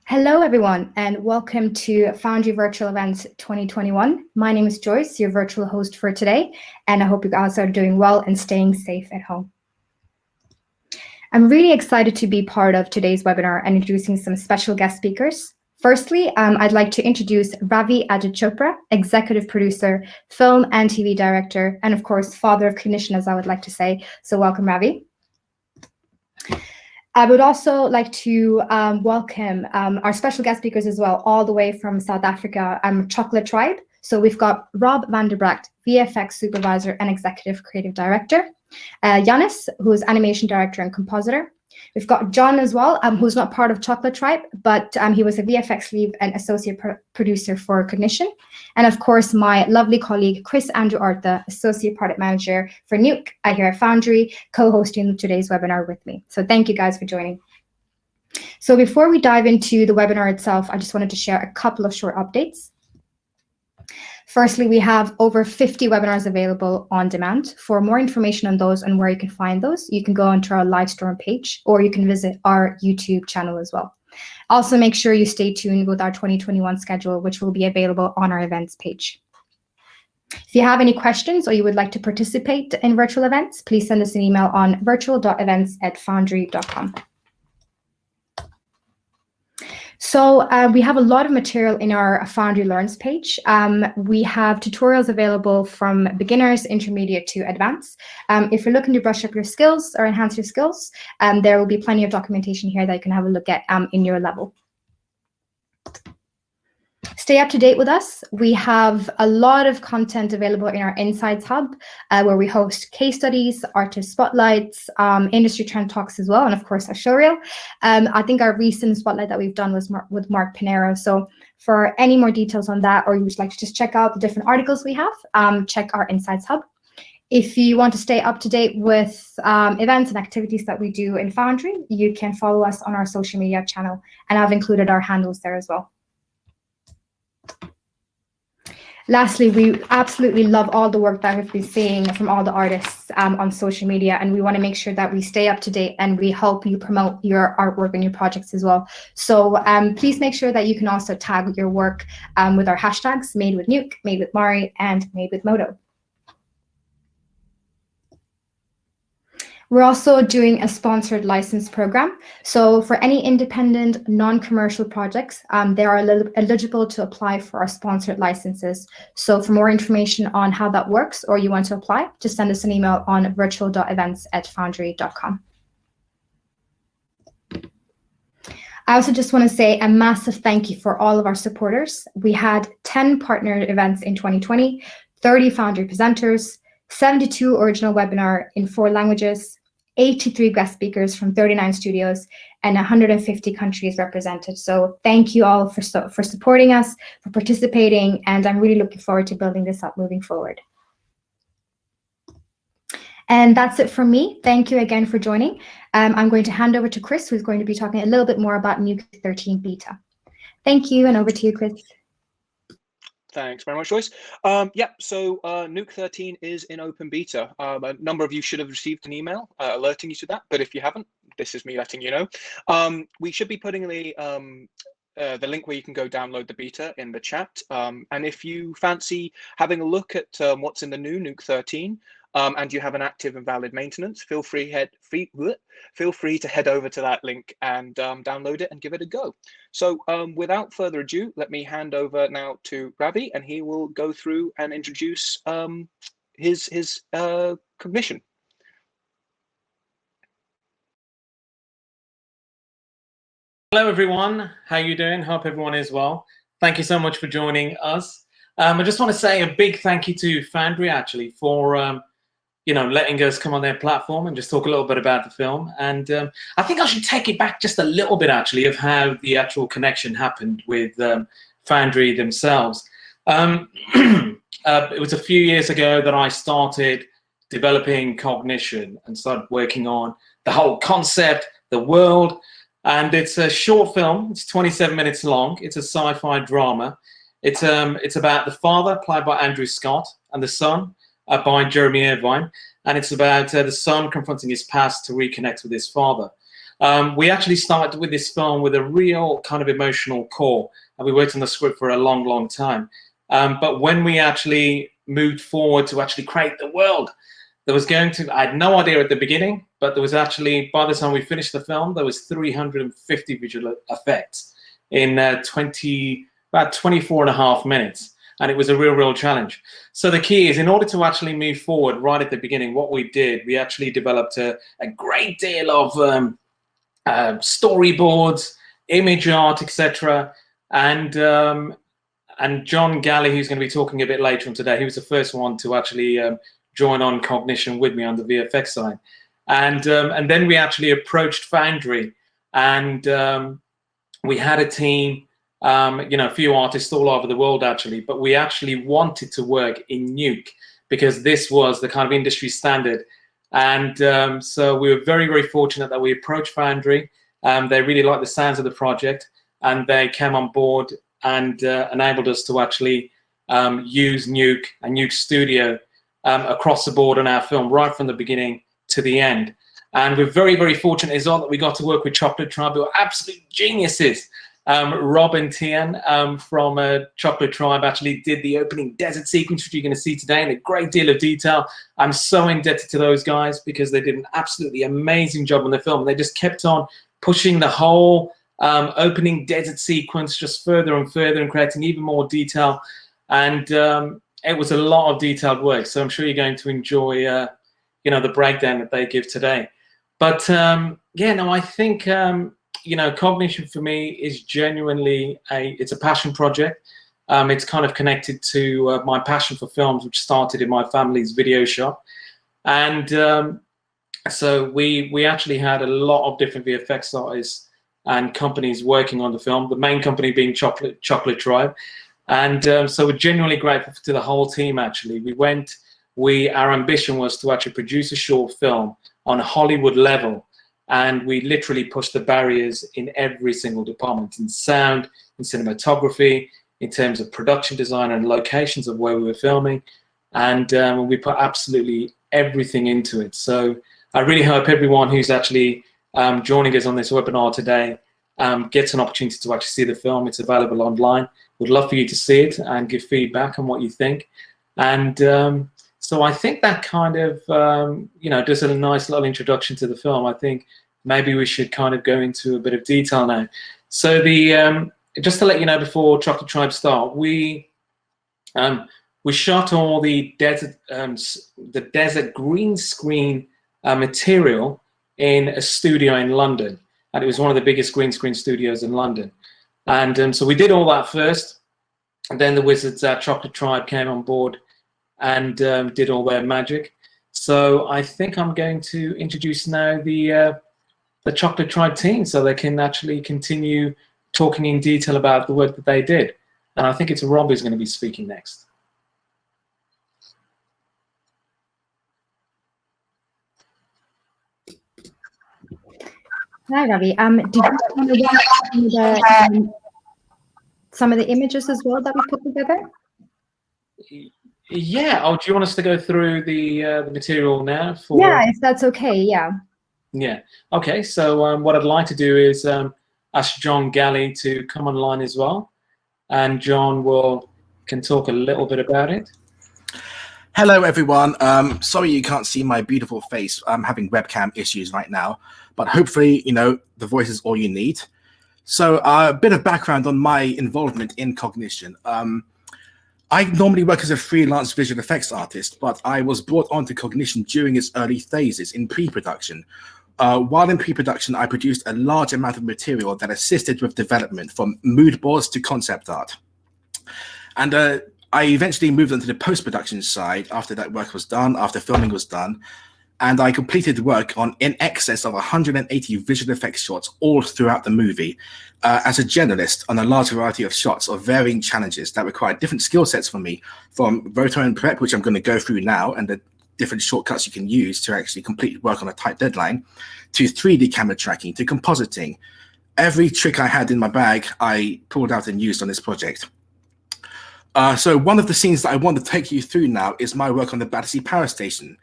Hello, everyone, and welcome to Foundry Virtual Events 2021. My name is Joyce, your virtual host for today, and I hope you guys are doing well and staying safe at home. I'm really excited to be part of today's webinar and introducing some special guest speakers. Firstly, I'd like to introduce Ravi Ajit Chopra, executive producer, film and TV director, and of course, father of cognition, as I would like to say. So welcome, Ravi. I would also like to welcome our special guest speakers as well, all the way from South Africa, Chocolate Tribe. So we've got Rob van der Bracht, VFX supervisor and executive creative director. Yannis, who's animation director and compositor. We've got John as well, who's not part of Chocolate Tribe, but he was a VFX lead and associate producer for Cognition. And of course, my lovely colleague, Chris Andrew Arthur, associate product manager for Nuke here at Foundry, co-hosting today's webinar with me. So thank you guys for joining. So before we dive into the webinar itself, I just wanted to share a couple of short updates. Firstly, we have over 50 webinars available on demand. For more information on those and where you can find those, you can go onto our Livestorm page, or you can visit our YouTube channel as well. Also, make sure you stay tuned with our 2021 schedule, which will be available on our events page. If you have any questions or you would like to participate in virtual events, please send us an email on virtual.events@foundry.com. So we have a lot of material in our Foundry Learns page. We have tutorials available from beginners, intermediate to advanced. If you're looking to brush up your skills or enhance your skills, there will be plenty of documentation here that you can have a look at in your level. Stay up to date with us. We have a lot of content available in our Insights Hub, where we host case studies, artist spotlights, industry trend talks as well, and of course, our showreel. I think our recent spotlight that we've done was with Mark Pinero. So for any more details on that, or you would like to just check out the different articles we have, check our Insights Hub. If you want to stay up to date with events and activities that we do in Foundry, you can follow us on our social media channel, and I've included our handles there as well. Lastly, we absolutely love all the work that we've been seeing from all the artists on social media, and we want to make sure that we stay up to date and we help you promote your artwork and your projects as well. So please make sure that you can also tag your work with our hashtags, Made with Nuke, Made with Mari, and Made with Moto. We're also doing a sponsored license program. So for any independent, non-commercial projects, they are eligible to apply for our sponsored licenses. So for more information on how that works, or you want to apply, just send us an email on virtual.events@foundry.com. I also just want to say a massive thank you for all of our supporters. We had 10 partner events in 2020, 30 Foundry presenters, 72 original webinar in 4 languages, 83 guest speakers from 39 studios, and 150 countries represented. So thank you all for supporting us, for participating, and I'm really looking forward to building this up moving forward. And that's it from me. Thank you again for joining. I'm going to hand over to Chris, who's going to be talking a little bit more about Nuke 13 beta. Thank you, and over to you, Chris. Thanks very much, Joyce. So Nuke 13 is in open beta. A number of you should have received an email alerting you to that, but if you haven't, this is me letting you know. We should be putting the link where you can go download the beta in the chat. And if you fancy having a look at what's in the new Nuke 13, and you have an active and valid maintenance, feel free to head over to that link and download it and give it a go. So without further ado, let me hand over now to Ravi, and he will go through and introduce his cognition. Hello everyone, how are you doing? Hope everyone is well. Thank you so much for joining us. I just want to say a big thank you to Foundry actually for letting us come on their platform and just talk a little bit about the film. And I think I should take it back just a little bit actually of how the actual connection happened with Foundry themselves. It was a few years ago that I started developing Cognition and started working on the whole concept, the world. And it's a short film. It's 27 minutes long. It's a sci-fi drama. It's about the father, played by Andrew Scott, and the son, by Jeremy Irvine. And it's about the son confronting his past to reconnect with his father. We actually started with this film with a real kind of emotional core, and we worked on the script for a long, long time. But when we actually moved forward to actually create the world, I had no idea at the beginning, but there was actually, by the time we finished the film, there was 350 visual effects in about 24 and a half minutes. And it was a real, real challenge. So the key is, in order to actually move forward right at the beginning, what we did, we actually developed a great deal of storyboards, image art, etc. And John Galley, who's going to be talking a bit later on today, he was the first one to actually join on Cognition with me on the VFX side. And then we actually approached Foundry, and we had a team, a few artists all over the world actually, but we actually wanted to work in Nuke because this was the kind of industry standard. And so we were very, very fortunate that we approached Foundry. They really liked the sounds of the project, and they came on board and enabled us to actually use Nuke and Nuke Studio across the board on our film, right from the beginning to the end. And we're very, very fortunate as well that we got to work with Chocolate Tribe, who are absolute geniuses. Rob and Tian from Chocolate Tribe actually did the opening desert sequence, which you're going to see today, in a great deal of detail. I'm so indebted to those guys because they did an absolutely amazing job on the film. They just kept on pushing the whole opening desert sequence just further and further and creating even more detail. And it was a lot of detailed work. So I'm sure you're going to enjoy, the breakdown that they give today. But I think, Cognition for me is genuinely it's a passion project. It's kind of connected to my passion for films, which started in my family's video shop. And so we actually had a lot of different VFX artists and companies working on the film, the main company being Chocolate Tribe. And so we're genuinely grateful to the whole team, actually. Our ambition was to actually produce a short film on a Hollywood level. And we literally pushed the barriers in every single department, in sound, in cinematography, in terms of production design and locations of where we were filming. And we put absolutely everything into it. So I really hope everyone who's actually joining us on this webinar today gets an opportunity to actually see the film. It's available online. We'd love for you to see it and give feedback on what you think. And so I think that kind of, does a nice little introduction to the film. I think maybe we should kind of go into a bit of detail now. So just to let you know before Chocolate Tribe start, we shot all the desert green screen material in a studio in London. And it was one of the biggest green screen studios in London. And so we did all that first. And then the wizards at Chocolate Tribe came on board and did all their magic. So I think I'm going to introduce now the Chocolate Tribe team so they can actually continue talking in detail about the work that they did. And I think it's Rob who's going to be speaking next. Hi, Ravi. Did you want to watch some of the images as well that we put together? Yeah. Oh, do you want us to go through the material now? Yeah, if that's okay. Yeah. Yeah. Okay. So what I'd like to do is ask John Galley to come online as well, and John can talk a little bit about it. Hello, everyone. Sorry you can't see my beautiful face. I'm having webcam issues right now, but hopefully, the voice is all you need. So a bit of background on my involvement in Cognition. I normally work as a freelance visual effects artist, but I was brought onto Cognition during its early phases in pre-production. While in pre-production, I produced a large amount of material that assisted with development, from mood boards to concept art. And I eventually moved on to the post-production side after that work was done, after filming was done, and I completed work on in excess of 180 visual effects shots all throughout the movie as a generalist on a large variety of shots of varying challenges that required different skill sets for me, from roto and prep, which I'm going to go through now, and the different shortcuts you can use to actually complete work on a tight deadline, to 3D camera tracking, to compositing. Every trick I had in my bag, I pulled out and used on this project. So one of the scenes that I want to take you through now is my work on the Battersea Power Station.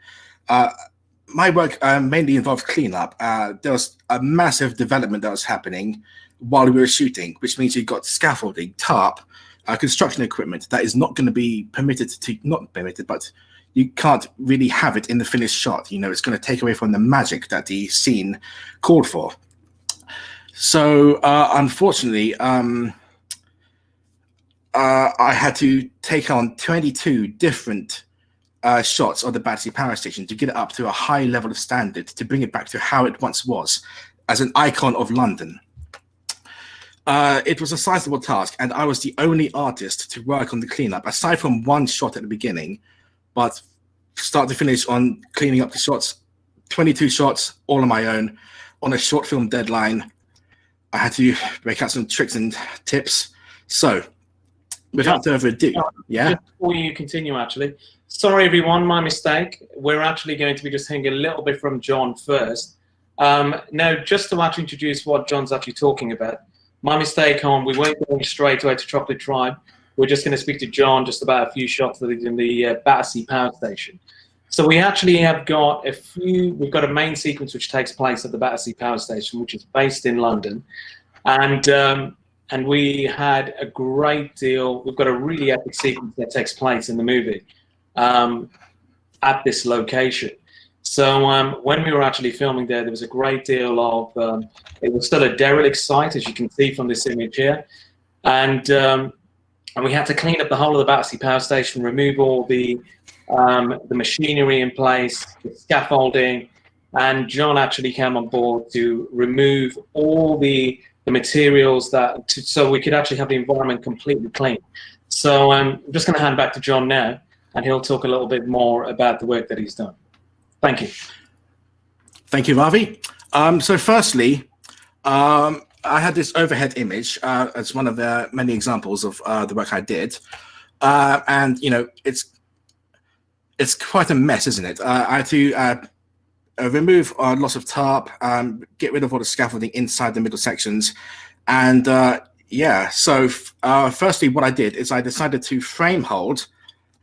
my work mainly involved cleanup. There was a massive development that was happening while we were shooting, which means you've got scaffolding, tarp, construction equipment that is not going to be not permitted, but you can't really have it in the finished shot. You know, it's going to take away from the magic that the scene called for. So unfortunately, I had to take on 22 different shots of the Battersea Power Station to get it up to a high level of standard, to bring it back to how it once was as an icon of London. It was a sizable task, and I was the only artist to work on the cleanup, aside from one shot at the beginning, but start to finish on cleaning up the shots, 22 shots, all on my own, on a short film deadline. I had to break out some tricks and tips. So, without further ado, just before you continue, actually, sorry everyone, my mistake. We're actually going to be just hearing a little bit from John first. Now, just to actually introduce what John's actually talking about, my mistake on, we weren't going straight away to Chocolate Tribe. We're just going to speak to John just about a few shots that is in the Battersea Power Station. So we actually have got we've got a main sequence which takes place at the Battersea Power Station, which is based in London. And we had a great deal, we've got a really epic sequence that takes place in the movie at this location. So when we were actually filming there was a great deal of, it was still a derelict site, as you can see from this image here. And we had to clean up the whole of the Battersea Power Station, remove all the machinery in place, the scaffolding, and John actually came on board to remove all the materials so we could actually have the environment completely clean. So I'm just going to hand back to John now, and he'll talk a little bit more about the work that he's done. Thank you. Thank you, Ravi. So firstly, I had this overhead image as one of the many examples of the work I did. And, you know, it's quite a mess, isn't it? I had to remove lots of tarp, get rid of all the scaffolding inside the middle sections. And yeah, so firstly, what I did is I decided to frame hold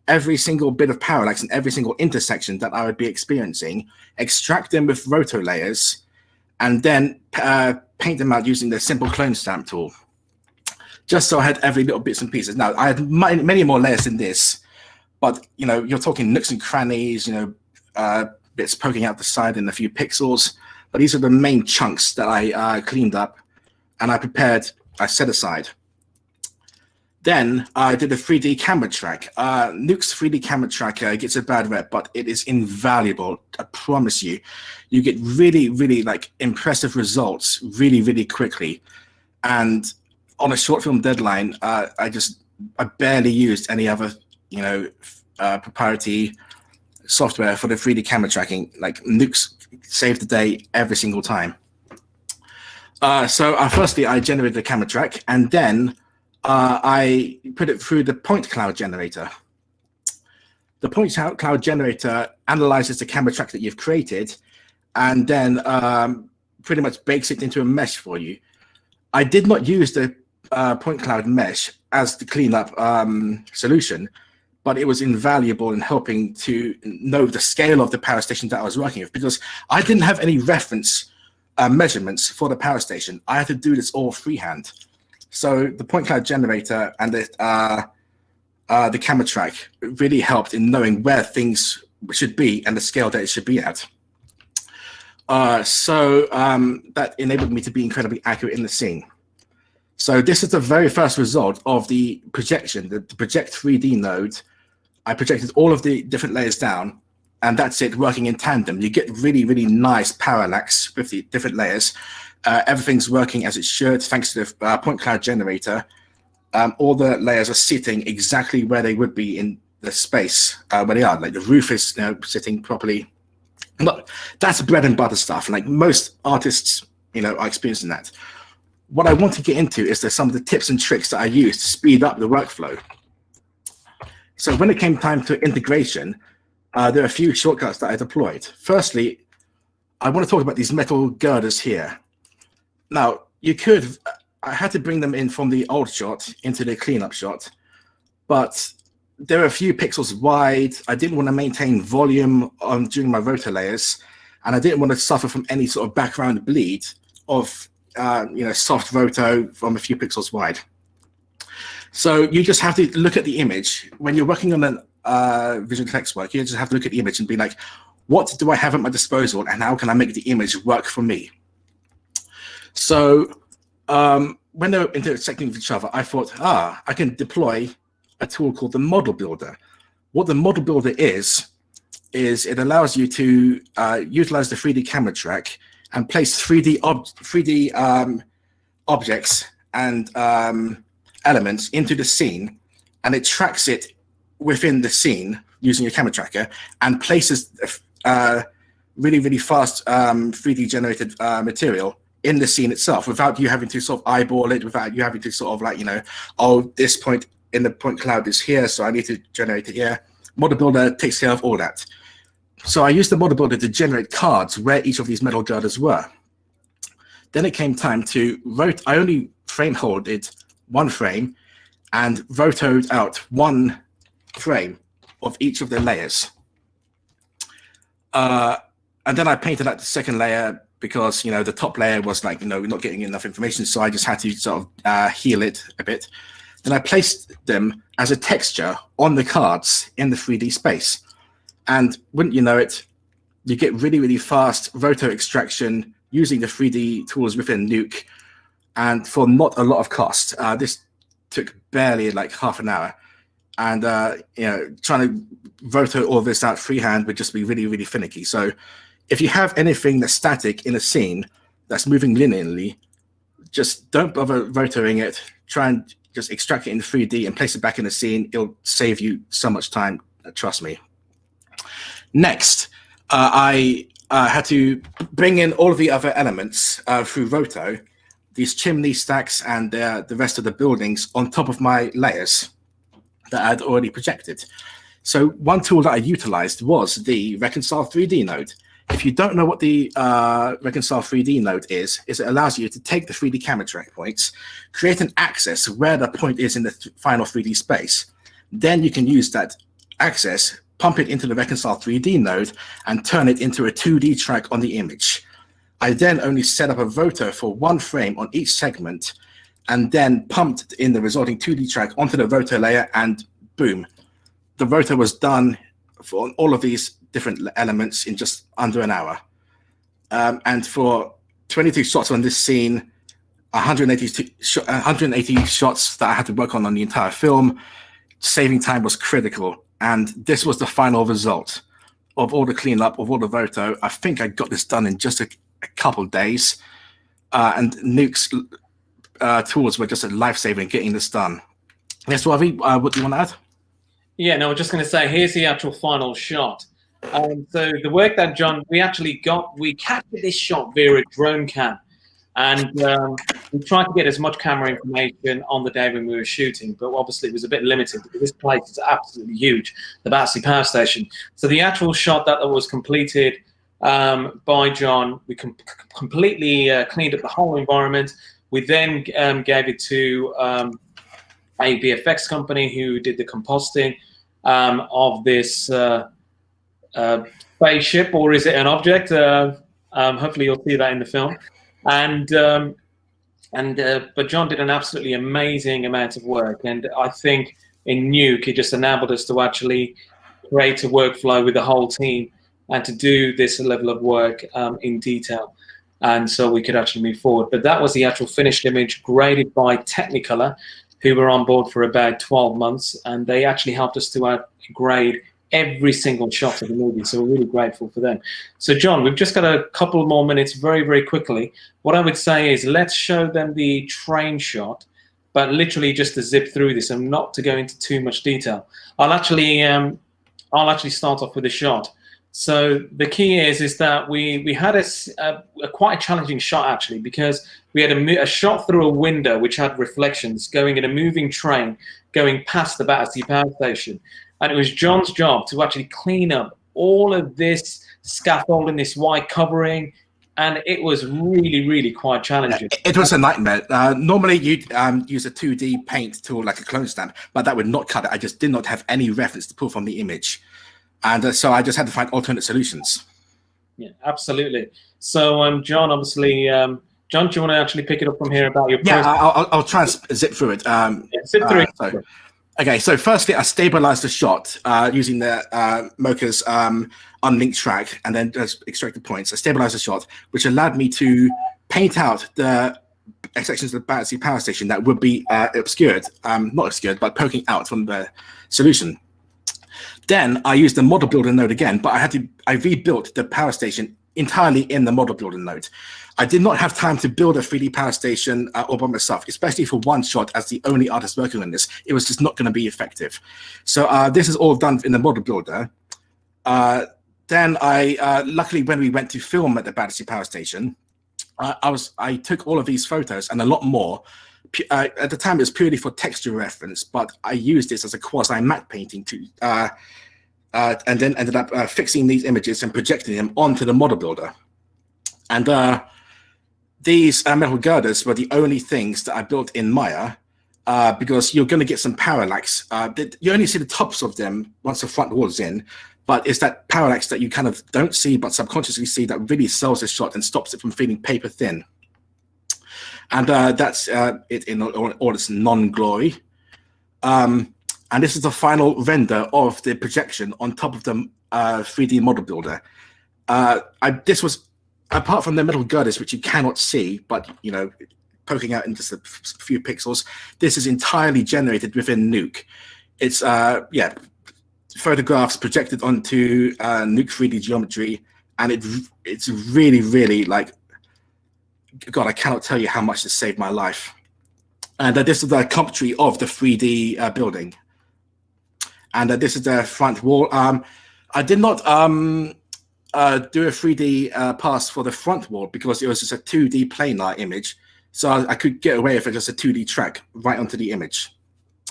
every single bit of parallax and every single intersection that I would be experiencing, extract them with roto layers, and then paint them out using the simple clone stamp tool, just so I had every little bits and pieces. Now, I had many more layers than this, but, you know, you're talking nooks and crannies, you know, bits poking out the side and a few pixels, but these are the main chunks that I cleaned up and I set aside. Then I did a 3D camera track. Nuke's 3D camera tracker gets a bad rep, but it is invaluable. I promise you. You get really, really like impressive results really, really quickly. And on a short film deadline, I barely used any other, you know, proprietary software for the 3D camera tracking. Like Nuke's saved the day every single time. So firstly, I generated the camera track, and then I put it through the point cloud generator. The point cloud generator analyzes the camera track that you've created and then pretty much bakes it into a mesh for you. I did not use the point cloud mesh as the cleanup solution, but it was invaluable in helping to know the scale of the power station that I was working with, because I didn't have any reference measurements for the power station. I had to do this all freehand. So the point cloud generator and the camera track really helped in knowing where things should be and the scale that it should be at. So that enabled me to be incredibly accurate in the scene. So this is the very first result of the projection, the Project 3D node. I projected all of the different layers down, and that's it working in tandem. You get really, really nice parallax with the different layers. Everything's working as it should, thanks to the point cloud generator. All the layers are sitting exactly where they would be in the space where they are. Like the roof is, you know, sitting properly. But that's bread and butter stuff. Like most artists, you know, are experiencing that. What I want to get into is some of the tips and tricks that I use to speed up the workflow. So when it came time to integration, there are a few shortcuts that I deployed. Firstly, I want to talk about these metal girders here. Now, I had to bring them in from the old shot into the cleanup shot, but they're a few pixels wide. I didn't want to maintain volume during my rotor layers. and I didn't want to suffer from any sort of background bleed of soft roto from a few pixels wide. So you just have to look at the image when you're working on an visual effects work. You just have to look at the image and be like, what do I have at my disposal, and how can I make the image work for me? So when they were intersecting with each other, I thought, I can deploy a tool called the Model Builder. What the Model Builder is it allows you to utilize the 3D camera track and place 3D objects and elements into the scene, and it tracks it within the scene using your camera tracker and places really, really fast 3D generated material in the scene itself without you having to sort of eyeball it, without you having to sort of like, this point in the point cloud is here, so I need to generate it here. Model Builder takes care of all that. So I used the Model Builder to generate cards where each of these metal girders were. Then it came time to rotate. I only frame holded one frame and rotoed out one frame of each of the layers. And then I painted out the second layer because, the top layer was like, we're not getting enough information. So I just had to sort of heal it a bit. Then I placed them as a texture on the cards in the 3D space. And wouldn't you know it, you get really, really fast roto extraction using the 3D tools within Nuke, and for not a lot of cost. This took barely like half an hour. And trying to roto all this out freehand would just be really, really finicky. So if you have anything that's static in a scene that's moving linearly, just don't bother rotoing it. Try and just extract it in 3D and place it back in the scene. It'll save you so much time, trust me. Next, I had to bring in all of the other elements through roto, these chimney stacks and the rest of the buildings on top of my layers that I'd already projected. So one tool that I utilized was the Reconcile 3D node. If you don't know what the Reconcile 3D node is it allows you to take the 3D camera track points, create an axis where the point is in the final 3D space. Then you can use that axis, pump it into the Reconcile 3D node, and turn it into a 2D track on the image. I then only set up a rotor for one frame on each segment, and then pumped in the resulting 2D track onto the rotor layer, and boom. The rotor was done for all of these different elements in just under an hour. And for 22 shots on this scene, 180 shots that I had to work on the entire film, saving time was critical. And this was the final result of all the cleanup, of all the roto. I think I got this done in just a couple of days. And Nuke's tools were just a lifesaver in getting this done. Yes, Ravi, what do you want to add? Yeah, no, I was just going to say, here's the actual final shot. So the work that John, we captured this shot via a drone cam. And we tried to get as much camera information on the day when we were shooting, but obviously it was a bit limited because this place is absolutely huge, the Battersea Power Station. So the actual shot that was completed by John, we completely cleaned up the whole environment. We then gave it to a VFX company who did the compositing of this spaceship, or is it an object? Hopefully you'll see that in the film. But John did an absolutely amazing amount of work, and I think in Nuke it just enabled us to actually create a workflow with the whole team and to do this level of work in detail, and so we could actually move forward. But that was the actual finished image, graded by Technicolor, who were on board for about 12 months, and they actually helped us to grade every single shot of the movie, so we're really grateful for them. So John, we've just got a couple more minutes very, very quickly. What I would say is let's show them the train shot, but literally just to zip through this and not to go into too much detail. I'll actually start off with a shot. So the key is that we had a quite a challenging shot actually, because we had a shot through a window which had reflections going in a moving train going past the Battersea Power Station. And it was John's job to actually clean up all of this scaffolding, this white covering, and it was really, really quite challenging. It was a nightmare. Normally you'd use a 2D paint tool like a clone stamp, but that would not cut it. I just did not have any reference to pull from the image. And so I just had to find alternate solutions. Yeah, absolutely. So, John, obviously, John, do you want to actually pick it up from here about your Yeah, process? I'll try and zip through it. Yeah, zip through it. Okay, so firstly, I stabilized the shot using the Mocha's unlinked track and then just extracted points. I stabilized the shot, which allowed me to paint out the sections of the Battersea Power Station that would be obscured, not obscured, but poking out from the solution. Then I used the model builder node again, but I rebuilt the power station entirely in the model builder node. I did not have time to build a 3D power station all by myself, especially for one shot as the only artist working on this. It was just not going to be effective. So this is all done in the model builder. Then luckily when we went to film at the Battersea Power Station, I took all of these photos and a lot more. At the time, it was purely for texture reference, but I used this as a quasi matte painting to, and then ended up fixing these images and projecting them onto the model builder. And these metal girders were the only things that I built in Maya, because you're going to get some parallax. You only see the tops of them once the front wall is in, but it's that parallax that you kind of don't see but subconsciously see that really sells the shot and stops it from feeling paper thin. And that's it in all its non-glory. And this is the final render of the projection on top of the 3D model builder. This was, apart from the metal girders, which you cannot see, but you know, poking out in just a few pixels, this is entirely generated within Nuke. It's yeah, photographs projected onto Nuke 3D geometry, and it's really like, God, I cannot tell you how much this saved my life. And this is the comp tree of the 3D building. And this is the front wall. I did not do a 3D pass for the front wall because it was just a 2D planar image. So I could get away with just a 2D track right onto the image.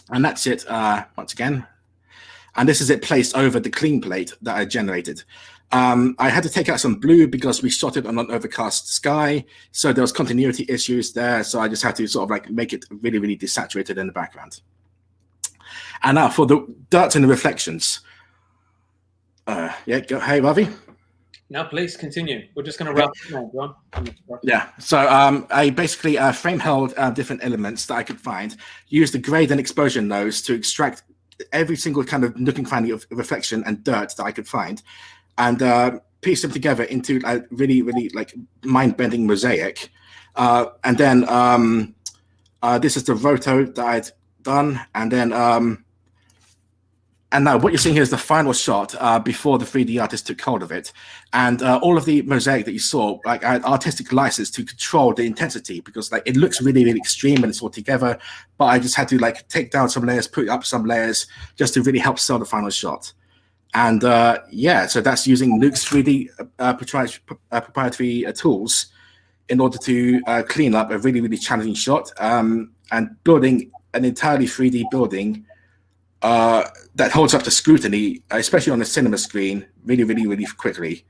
And that's it once again. And this is it placed over the clean plate that I generated. I had to take out some blue because we shot it on an overcast sky. So there was continuity issues there. So I just had to sort of like make it really desaturated in the background. And now for the dirt and the reflections. Yeah, go. Hey, Ravi. Now, please continue. We're just going to wrap it now, John. Yeah, so I basically frame held different elements that I could find, used the grade and exposure nodes to extract every single kind of nook and cranny of reflection and dirt that I could find, and piece them together into a really like mind-bending mosaic. And then this is the roto that I'd done, and then and now what you're seeing here is the final shot before the 3D artist took hold of it. And all of the mosaic that you saw, like I had artistic license to control the intensity because like it looks really extreme when it's all together, but I just had to like take down some layers, put up some layers just to really help sell the final shot. And yeah, so that's using Nuke's 3D proprietary tools in order to clean up a really challenging shot, and building an entirely 3D building that holds up to scrutiny, especially on a cinema screen, really quickly.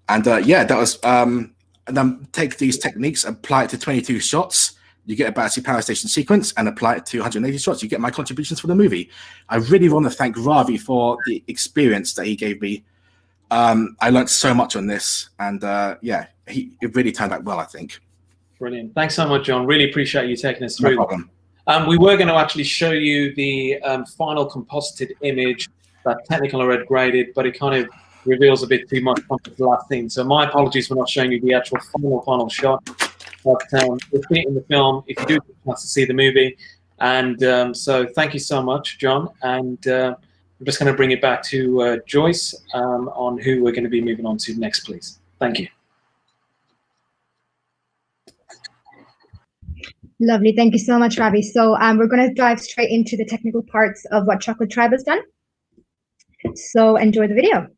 And yeah, that was, and then take these techniques, apply it to 22 shots, you get a Battersea Power Station sequence, and apply it to 180 shots, you get my contributions for the movie. I really want to thank Ravi for the experience that he gave me. I learned so much on this, and yeah, it really turned out well, I think. Brilliant. Thanks so much, John. Really appreciate you taking us through. No problem. We were going to actually show you the final composited image that Technical are graded, but it kind of reveals a bit too much from the last thing. So my apologies for not showing you the actual final shot. But we'll see it in the film if you do get a chance to see the movie. And so thank you so much, John. And I'm just going to bring it back to Joyce on who we're going to be moving on to next, please. Thank you. Lovely. Thank you so much, Ravi. So we're going to dive straight into the technical parts of what Chocolate Tribe has done. So enjoy the video.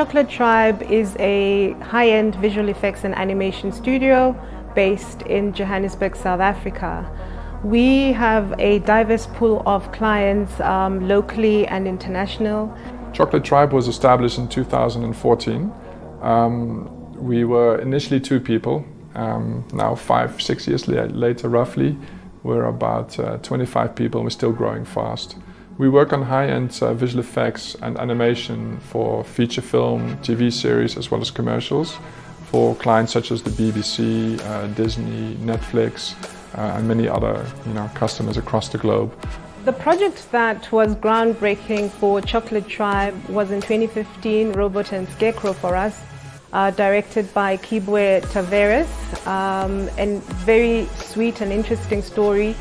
Chocolate Tribe is a high-end visual effects and animation studio based in Johannesburg, South Africa. We have a diverse pool of clients locally and international. Chocolate Tribe was established in 2014. We were initially 2 people. Now 5-6 years later roughly, we're about 25 people and we're still growing fast. We work on high-end visual effects and animation for feature film, TV series as well as commercials for clients such as the BBC, Disney, Netflix, and many other customers across the globe. The project that was groundbreaking for Chocolate Tribe was in 2015, Robot and Scarecrow for us, directed by Kibwe Tavares, and very sweet and interesting story.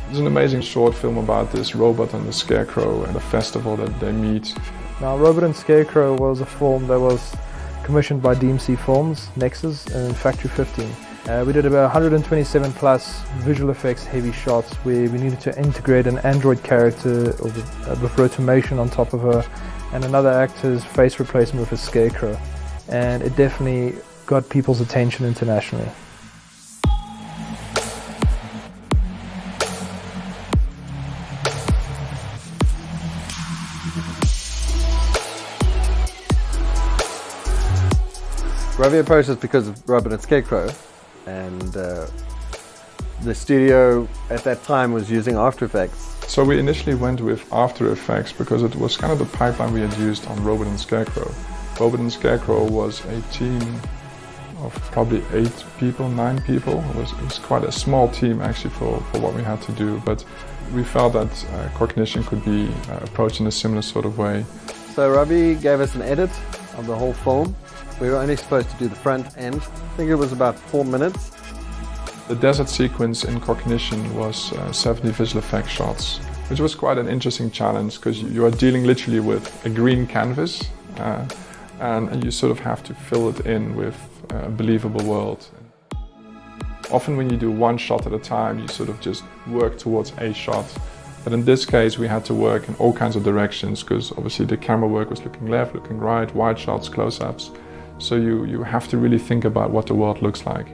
There's an amazing short film about this robot and the Scarecrow and the festival that they meet. Now, Robot and Scarecrow was a film that was commissioned by DMC Films, Nexus, and Factory 15. We did about 127 plus visual effects heavy shots where we needed to integrate an android character with rotomation on top of her and another actor's face replacement with a Scarecrow. And it definitely got people's attention internationally. Ravi approached us because of Robot and Scarecrow, and the studio at that time was using After Effects. So we initially went with After Effects because it was kind of the pipeline we had used on Robot and Scarecrow. Robot and Scarecrow was a team of probably 8 people, 9 people. It was quite a small team actually for what we had to do, but we felt that Cognition could be approached in a similar sort of way. So Ravi gave us an edit of the whole film. We were only supposed to do the front end. I think it was about 4 minutes. The desert sequence in Cognition was 70 visual effects shots, which was quite an interesting challenge because you are dealing literally with a green canvas and you sort of have to fill it in with a believable world. Often when you do one shot at a time, you sort of just work towards a shot. But in this case, we had to work in all kinds of directions because obviously the camera work was looking left, looking right, wide shots, close-ups. So you have to really think about what the world looks like.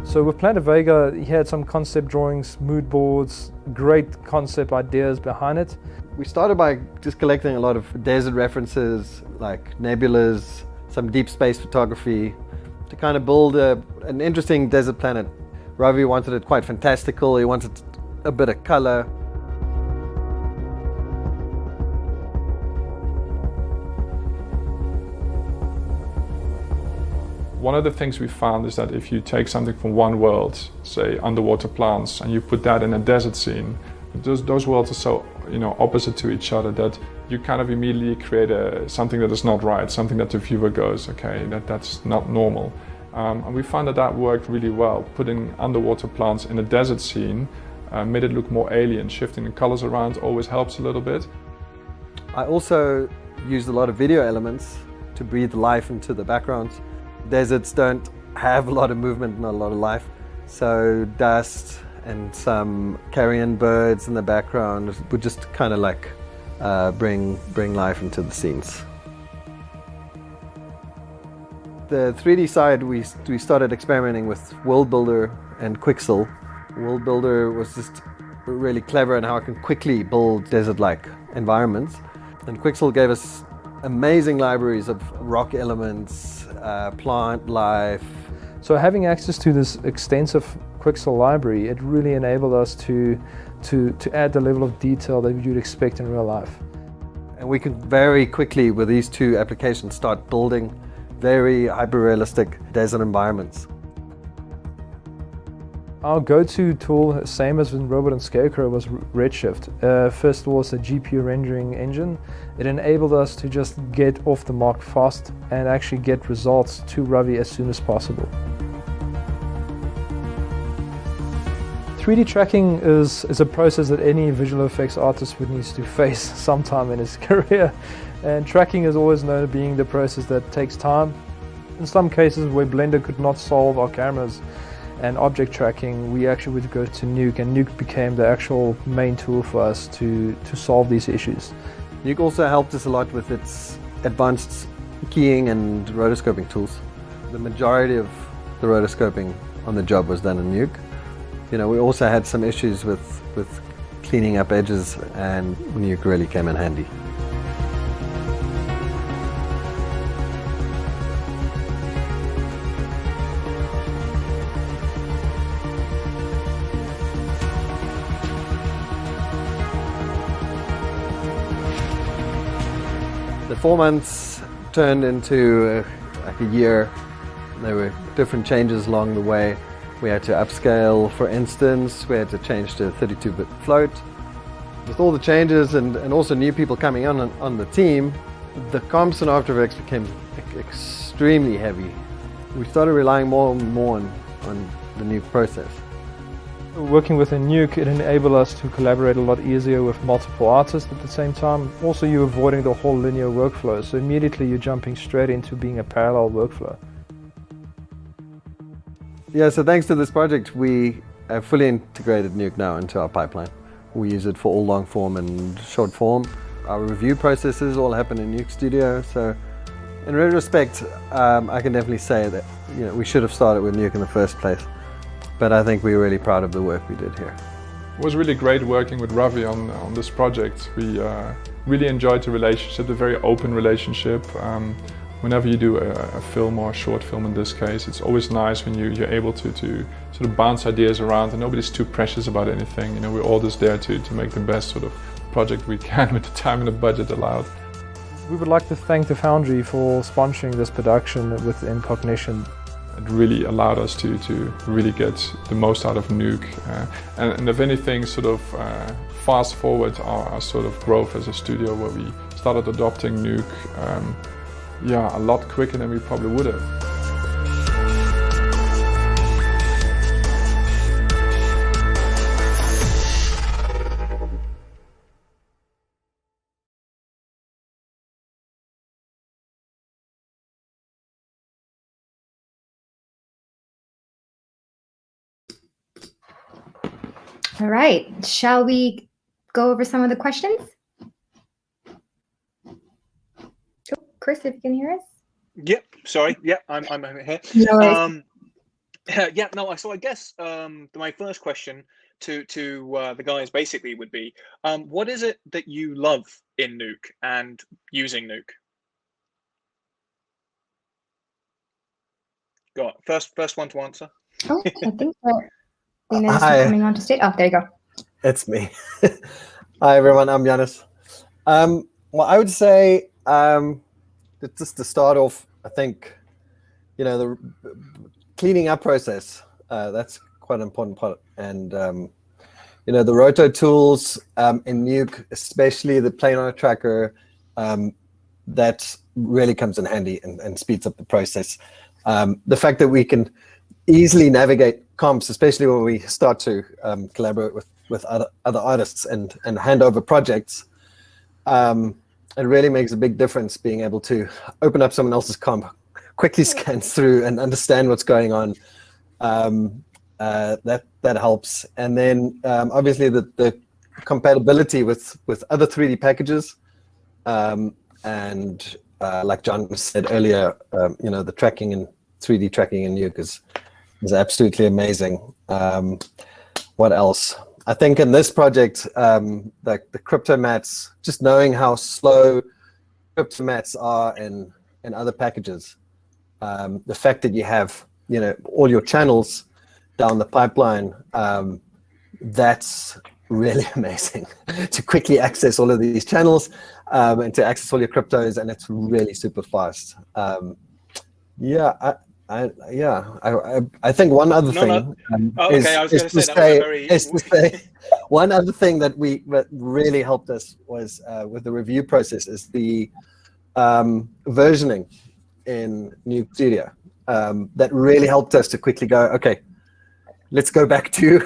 So with Planet Vega, he had some concept drawings, mood boards, great concept ideas behind it. We started by just collecting a lot of desert references like nebulas, some deep space photography to kind of build an interesting desert planet. Ravi wanted it quite fantastical, he wanted a bit of color. One of the things we found is that if you take something from one world, say underwater plants, and you put that in a desert scene, those worlds are so opposite to each other that you kind of immediately create something that is not right, something that the viewer goes, okay, that's not normal. And we found that worked really well. Putting underwater plants in a desert scene made it look more alien. Shifting the colors around always helps a little bit. I also used a lot of video elements to breathe life into the background. Deserts don't have a lot of movement, not a lot of life. So dust and some carrion birds in the background would just kind of like bring life into the scenes. The 3D side, we started experimenting with World Builder and Quixel. World Builder was just really clever in how it can quickly build desert-like environments. And Quixel gave us amazing libraries of rock elements, plant life. So having access to this extensive Quixel library, it really enabled us to add the level of detail that you'd expect in real life. And we could very quickly, with these 2 applications, start building very hyper-realistic desert environments. Our go-to tool, same as in Robot and Scarecrow, was Redshift. First of all, it's a GPU rendering engine. It enabled us to just get off the mark fast and actually get results to Ravi as soon as possible. 3D tracking is a process that any visual effects artist would need to face sometime in his career. And tracking is always known as being the process that takes time. In some cases where Blender could not solve our cameras, and object tracking, we actually would go to Nuke, and Nuke became the actual main tool for us to solve these issues. Nuke also helped us a lot with its advanced keying and rotoscoping tools. The majority of the rotoscoping on the job was done in Nuke. You know, we also had some issues with cleaning up edges, and Nuke really came in handy. The 4 months turned into like a year. There were different changes along the way. We had to upscale, for instance. We had to change to 32-bit float. With all the changes and also new people coming on the team, the comps in After Effects became extremely heavy. We started relying more and more on the Nuke process. Working with a Nuke, it enabled us to collaborate a lot easier with multiple artists at the same time. Also, you're avoiding the whole linear workflow, so immediately you're jumping straight into being a parallel workflow. Yeah, so thanks to this project, we have fully integrated Nuke now into our pipeline. We use it for all long form and short form. Our review processes all happen in Nuke Studio, so in retrospect, I can definitely say that we should have started with Nuke in the first place. But I think we're really proud of the work we did here. It was really great working with Ravi on this project. We really enjoyed the relationship, a very open relationship. Whenever you do a film or a short film in this case, it's always nice when you're able to sort of bounce ideas around and nobody's too precious about anything. You know, we're all just there to make the best sort of project we can with the time and the budget allowed. We would like to thank the Foundry for sponsoring this production within Cognition. It really allowed us to really get the most out of Nuke, and if anything, sort of fast forward our sort of growth as a studio, where we started adopting Nuke, a lot quicker than we probably would have. All right, shall we go over some of the questions? Oh, Chris, if you can hear us. Yep, sorry. Yeah, I'm here. No worries. Yeah, no. So I guess my first question to the guys basically would be, what is it that you love in Nuke and using Nuke? Go on. First one to answer. Oh, I think that Dana is coming on to stage. Oh, there you go. It's me. Hi everyone, I'm Giannis. Well, I would say just to start off, I think the cleaning up process, that's quite an important part, and the roto tools in Nuke, especially the planar tracker, that really comes in handy and speeds up the process. The fact that we can easily navigate comps, especially when we start to collaborate with other artists and hand over projects, it really makes a big difference being able to open up someone else's comp, quickly scan through and understand what's going on. That helps. And then obviously the compatibility with other 3D packages, and like John said earlier, the tracking and 3D tracking in Nuke is absolutely amazing. What else? I think in this project, like the CryptoMats, just knowing how slow CryptoMats are in other packages, the fact that you have all your channels down the pipeline, that's really amazing to quickly access all of these channels and to access all your cryptos, and it's really super fast. I think one other thing is to say one other thing that really helped us was with the review process is the versioning in Nuke Studio. That really helped us to quickly go, okay, let's go back to,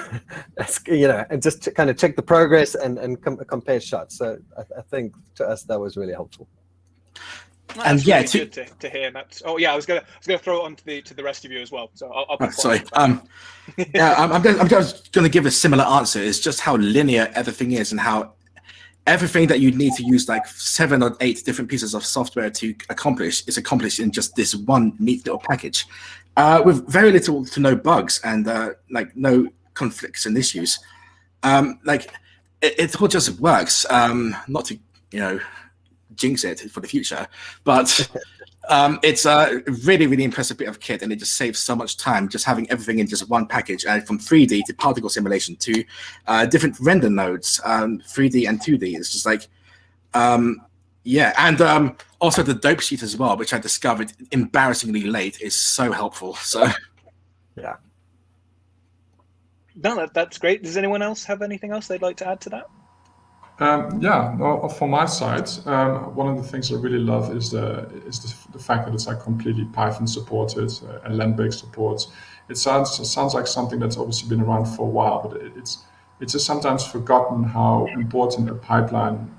and just kind of check the progress and compare shots. So I think to us that was really helpful. That's And yeah, really good to hear. That. Oh yeah, I was gonna throw it on to the rest of you as well. So I'll be sorry. Yeah, I'm just going to give a similar answer. It's just how linear everything is, and how everything that you need to use like 7 or 8 different pieces of software to accomplish is accomplished in just this one neat little package, with very little to no bugs and like no conflicts and issues. Like it all just works. Not to jinx it for the future, but it's a really, really impressive bit of kit, and it just saves so much time just having everything in just one package, from 3D to particle simulation to different render nodes, 3D and 2D. It's just like, yeah, and also the dope sheet as well, which I discovered embarrassingly late, is so helpful. So Yeah. No, that's great. Does anyone else have anything else they'd like to add to that? Yeah, no, from my side, one of the things I really love is the fact that it's like completely Python supported and Lambda support. It sounds like something that's obviously been around for a while, but it's just sometimes forgotten how important a pipeline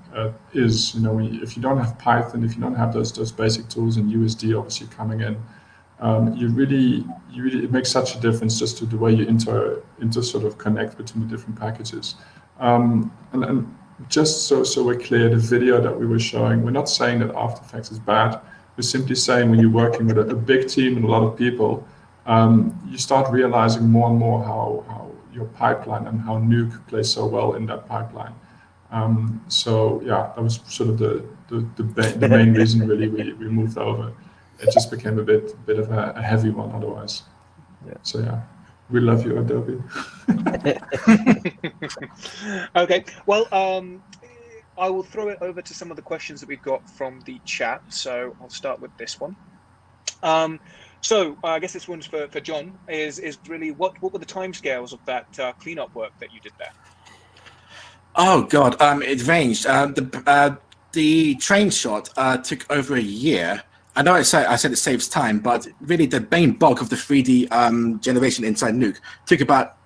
is. If you don't have Python, if you don't have those basic tools and USD obviously coming in, you really it makes such a difference just to the way you inter sort of connect between the different packages. And just so we're clear, the video that we were showing, we're not saying that After Effects is bad. We're simply saying when you're working with a big team and a lot of people, you start realizing more and more how your pipeline and how Nuke plays so well in that pipeline. So yeah, that was sort of the main reason really we moved over. It just became a bit of a heavy one otherwise. Yeah. So yeah. We love you, Adobe. Okay, well, I will throw it over to some of the questions that we've got from the chat. So I'll start with this one. So I guess this one's for John. Is really what were the timescales of that cleanup work that you did there? oh god, it ranged. The train shot took over a year. I know I said it saves time, but really the main bulk of the 3D generation inside Nuke took about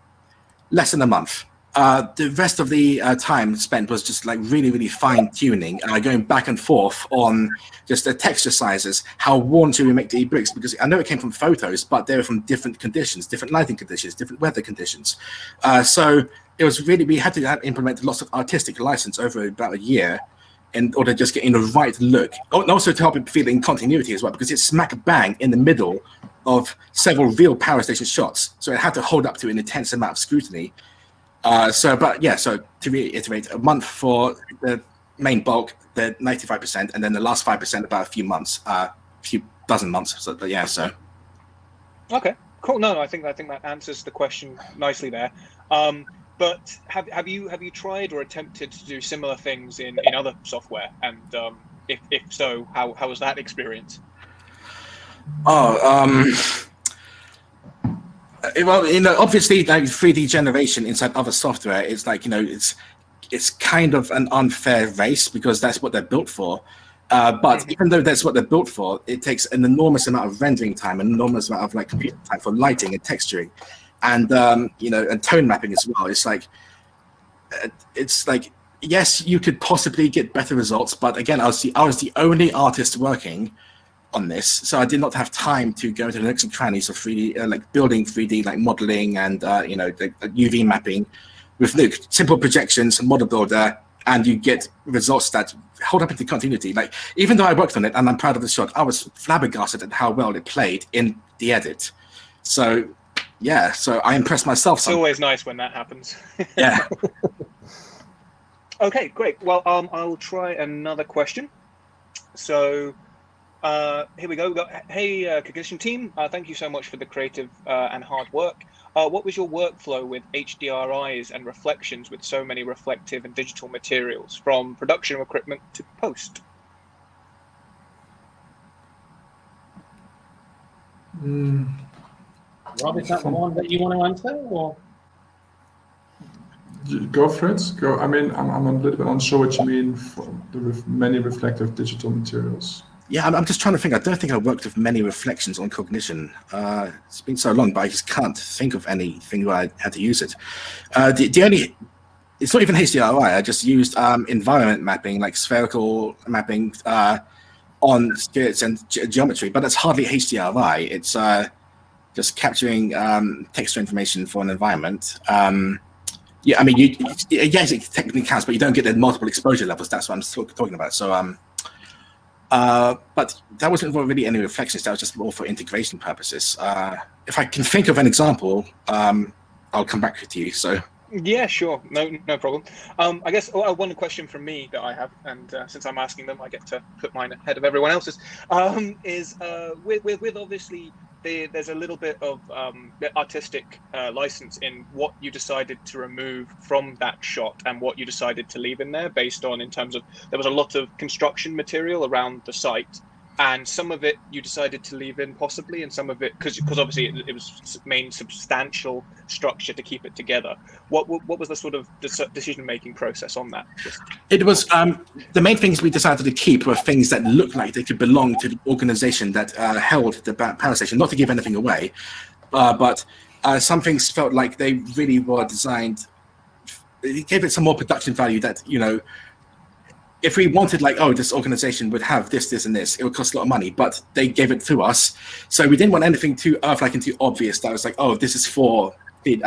less than a month. The rest of the time spent was just like really, really fine tuning, going back and forth on just the texture sizes, how worn should we make the bricks, because I know it came from photos, but they were from different conditions, different lighting conditions, different weather conditions. So it was really, we had to implement lots of artistic license over about a year in order to just get in the right look, and also to help it feel in continuity as well, because it's smack bang in the middle of several real power station shots, so it had to hold up to an intense amount of scrutiny. So to reiterate, a month for the main bulk, the 95%, and then the last 5% about a few months, a few dozen months. So yeah, so. Okay, cool. No, I think that answers the question nicely there. But have you tried or attempted to do similar things in other software? And if so, how was that experience? Well, obviously, like 3D generation inside other software is like, it's kind of an unfair race because that's what they're built for. But even though that's what they're built for, it takes an enormous amount of rendering time, an enormous amount of like computer time for lighting and texturing, and and tone mapping as well. It's like yes, you could possibly get better results, but again, I was the only artist working on this, so I did not have time to go into the next crannies of 3D, like building 3D, like modeling and the UV mapping with Nuke. Simple projections, model builder, and you get results that hold up into continuity. Like even though I worked on it and I'm proud of the shot, I was flabbergasted at how well it played in the edit. So yeah, so I impressed myself. It's always nice when that happens. Yeah. Okay, great. Well, I'll try another question. So. Here we go. Hey, Cognition team, thank you so much for the creative and hard work. What was your workflow with HDRIs and reflections with so many reflective and digital materials, from production equipment to post? Rob, is that the one that you want to answer, or? Go for it. Go. I mean, I'm a little bit unsure what you mean for the many reflective digital materials. Yeah, I'm just trying to think. I don't think I worked with many reflections on Cognition. It's been so long, but I just can't think of anything where I had to use it. It's not even HDRI. I just used environment mapping, like spherical mapping, on spirits and geometry, but that's hardly HDRI. It's just capturing texture information for an environment. Yeah, I mean, yes, it technically counts, but you don't get the multiple exposure levels. That's what I'm talking about. So, but that wasn't really any reflections. That was just more for integration purposes. If I can think of an example, I'll come back to you. So. Yeah, sure, no problem. I guess one question from me that I have, and since I'm asking them, I get to put mine ahead of everyone else's. Is with obviously there's a little bit of artistic license in what you decided to remove from that shot and what you decided to leave in there, based on in terms of there was a lot of construction material around the site. And some of it you decided to leave in possibly, and some of it because obviously it was main substantial structure to keep it together. What was the sort of decision-making process on that? It was the main things we decided to keep were things that looked like they could belong to the organization that held the power station. Not to give anything away, but some things felt like they really were designed. It gave it some more production value that, you know, if we wanted, like, oh, this organization would have this, this, and this, it would cost a lot of money, but they gave it to us. So we didn't want anything too earth-like and too obvious that was like, oh, this is for the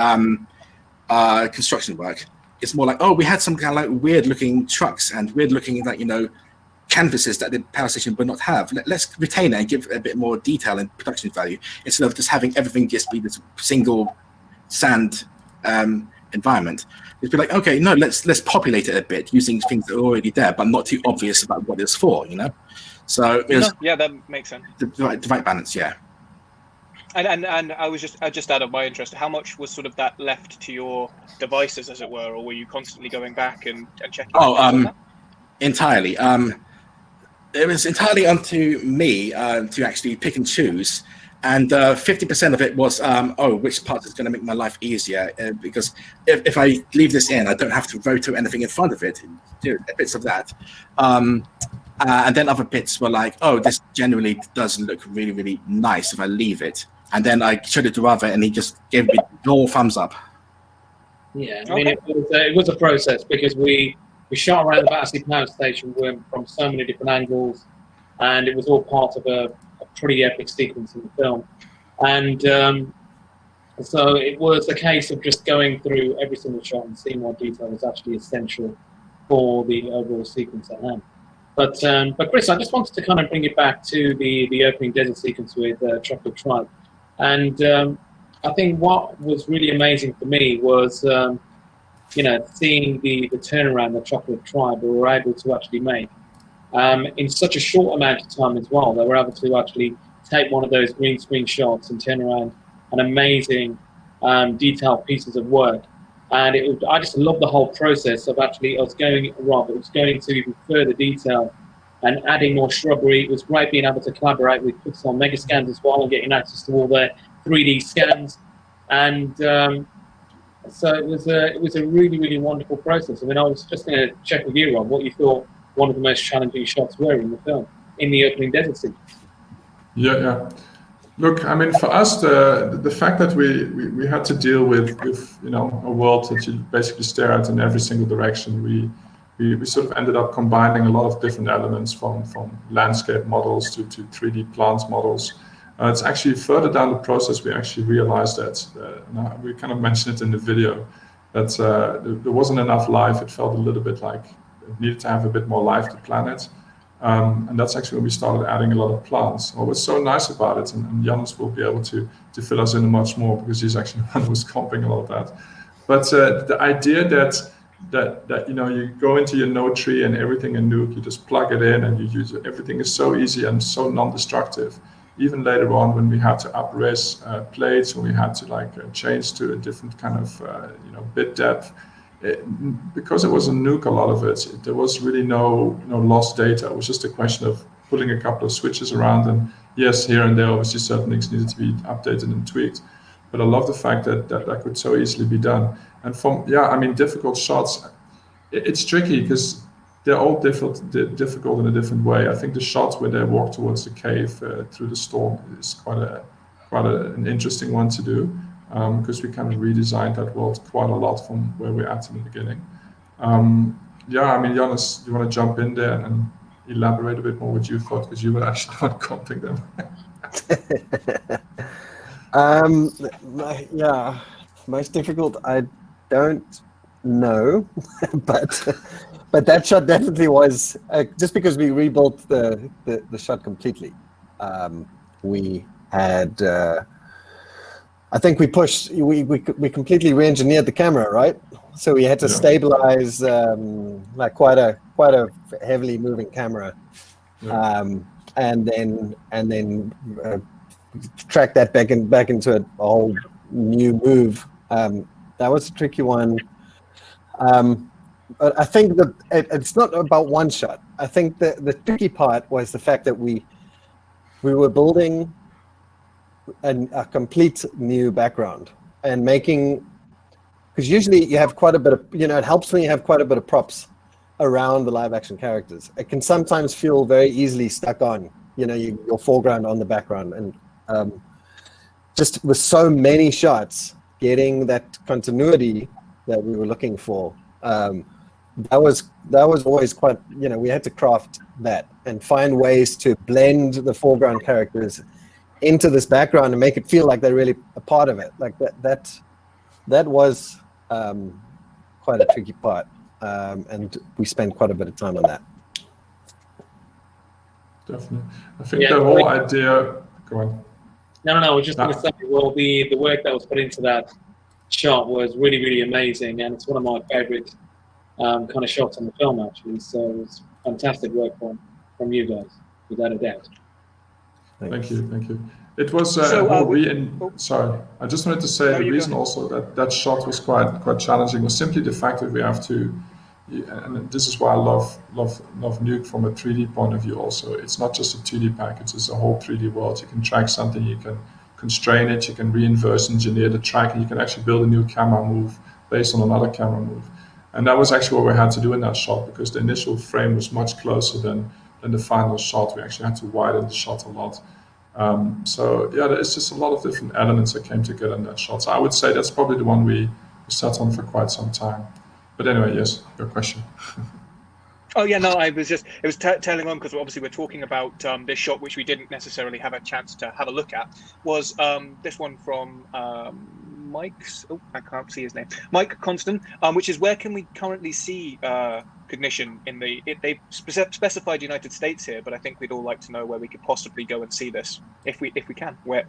construction work. It's more like, oh, we had some kind of like weird-looking trucks and weird-looking, like, you know, canvases that the power station would not have. Let's retain it and give a bit more detail and production value instead of just having everything just be this single sand environment. It'd be like, okay, no, let's populate it a bit using things that are already there, but not too obvious about what it's for, you know. So it was, yeah, that makes sense. The right balance, yeah. And I just out of my interest, how much was sort of that left to your devices, as it were, or were you constantly going back and checking? Oh, entirely. It was entirely onto me to actually pick and choose. And 50% of it was, which part is going to make my life easier? Because if I leave this in, I don't have to rotate anything in front of it, bits of that. And then other bits were like, oh, this generally does look really, really nice if I leave it. And then I showed it to Rava, and he just gave me all thumbs up. Yeah, I mean, it was a process because we shot around the Battersea Power Station from so many different angles, and it was all part of a pretty epic sequence in the film. And so it was a case of just going through every single shot and seeing what detail was actually essential for the overall sequence at hand. But Chris, I just wanted to kind of bring it back to the opening desert sequence with Chocolate Tribe. And I think what was really amazing for me was, you know, seeing the turnaround that Chocolate Tribe were able to actually make. In such a short amount of time as well, they were able to actually take one of those green screen shots and turn around an amazing detailed pieces of work. And I just love the whole process of actually us going, Rob, it was going to even further detail and adding more shrubbery. It was great being able to collaborate with Pixel Megascans as well and getting access to all their 3D scans. And so it was a really, really wonderful process. I mean, I was just going to check with you, Rob, what you thought one of the most challenging shots were in the film, in the opening desert sequence. Yeah. Look, I mean, for us, the fact that we had to deal with you know, a world that you basically stare at in every single direction, we sort of ended up combining a lot of different elements from landscape models to 3D plant models. It's actually further down the process we actually realized that, we kind of mentioned it in the video, that there wasn't enough life. It felt a little bit like it needed to have a bit more life to planet. And that's actually when we started adding a lot of plants. What was so nice about it, and Janus will be able to fill us in much more because he's actually the one who was comping a lot of that. But the idea that you know, you go into your node tree and everything in Nuke, you just plug it in and you use it. Everything is so easy and so non-destructive. Even later on, when we had to up-res plates, when we had to change to a different kind of you know, bit depth. Because it was a Nuke, a lot of it, there was really no lost data. It was just a question of putting a couple of switches around, and yes, here and there, obviously certain things needed to be updated and tweaked. But I love the fact that could so easily be done. And I mean, difficult shots, it's tricky because they're all difficult in a different way. I think the shots where they walk towards the cave through the storm is quite an interesting one to do. Because we kind of redesigned that world quite a lot from where we're at in the beginning. Yeah, I mean, Janus, do you want to jump in there and elaborate a bit more what you thought, because you were actually not comping them. Yeah, most difficult, I don't know, but that shot definitely was just because we rebuilt the shot completely. We had, I think we completely re-engineered the camera, right? So we had to stabilize like quite a heavily moving camera, and then track that back into a whole new move. That was a tricky one. But I think that it's not about one shot. I think the tricky part was the fact that we were building a complete new background and making, because usually you have quite a bit of, it helps when you have quite a bit of props around the live action characters. It can sometimes feel very easily stuck on, your foreground on the background. And just with so many shots, getting that continuity that we were looking for, that was always quite, we had to craft that and find ways to blend the foreground characters into this background and make it feel like they're really a part of it. Like that was quite a tricky part, and we spent quite a bit of time on that. Definitely. I think the whole idea, go on. No, I was just going to say, well, the work that was put into that shot was really, really amazing, and it's one of my favorite kind of shots on the film, actually. So it was fantastic work from you guys, without a doubt. Thank you. It was sorry, I just wanted to say the reason also that shot was quite challenging was simply the fact that we have to, and this is why I love Nuke from a 3D point of view also. It's not just a 2D package, it's a whole 3D world. You can track something, you can constrain it, you can re-inverse engineer the track, and you can actually build a new camera move based on another camera move. And that was actually what we had to do in that shot, because the initial frame was much closer than the final shot. We actually had to widen the shot a lot. So yeah, there's just a lot of different elements that came together in that shot. So I would say that's probably the one we sat on for quite some time. But anyway, yes, your question. Oh yeah, no, it was tailing on, because obviously we're talking about this shot, which we didn't necessarily have a chance to have a look at, was this one from Mike's, I can't see his name, Mike Constant, which is where can we currently see Cognition in they've specified United States here, but I think we'd all like to know where we could possibly go and see this, if we can. Where?